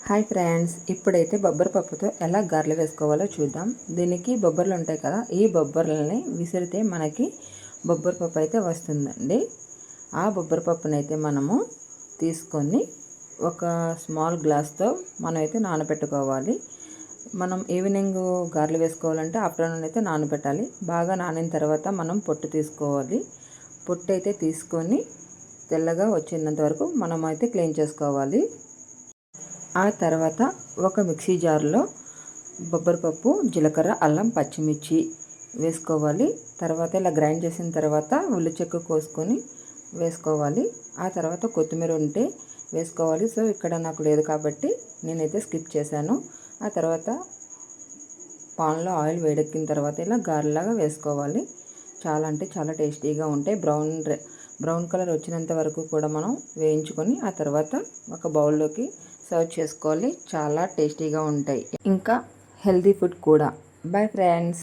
Hi friends, ఇప్పుడైతే బొబ్బరి పప్పుతో ఎలా గారెలు వేసుకోవాలో చూద్దాం. దీనికి బొబ్బర్లు ఉంటాయి కదా, ఈ బొబ్బర్లని విసిరితే మనకి బొబ్బరి పప్పు అయితే వస్తుందండి. ఆ బొబ్బరి పప్పునైతే మనము తీసుకొని ఒక స్మాల్ గ్లాస్తో మనమైతే నానబెట్టుకోవాలి. మనం ఈవినింగ్ గారెలు వేసుకోవాలంటే ఆఫ్టర్నూన్ అయితే నానబెట్టాలి. బాగా నానిన తర్వాత మనం పొట్టు తీసుకోవాలి. పొట్టు అయితే తీసుకొని తెల్లగా వచ్చినంత వరకు మనం అయితే క్లీన్ చేసుకోవాలి. ఆ తర్వాత ఒక మిక్సీ జార్లో బొబ్బరిపప్పు, జీలకర్ర, అల్లం, పచ్చిమిర్చి వేసుకోవాలి. తర్వాత ఇలా గ్రైండ్ చేసిన తర్వాత ఉల్లి చెక్కు కోసుకొని వేసుకోవాలి. ఆ తర్వాత కొత్తిమీర ఉంటే వేసుకోవాలి. సో ఇక్కడ నాకు లేదు కాబట్టి నేనైతే స్కిప్ చేశాను. ఆ తర్వాత పాన్లో ఆయిల్ వేడెక్కిన తర్వాత ఇలా గారెలాగా వేసుకోవాలి. చాలా అంటే చాలా టేస్టీగా ఉంటాయి. బ్రౌన్ కలర్ వచ్చినంత వరకు కూడా మనం వేయించుకొని ఆ తర్వాత ఒక బౌల్లోకి సర్వ్ చేసుకోవాలి. చాలా టేస్టీగా ఉంటాయి, ఇంకా హెల్తీ ఫుడ్ కూడా. Bye friends.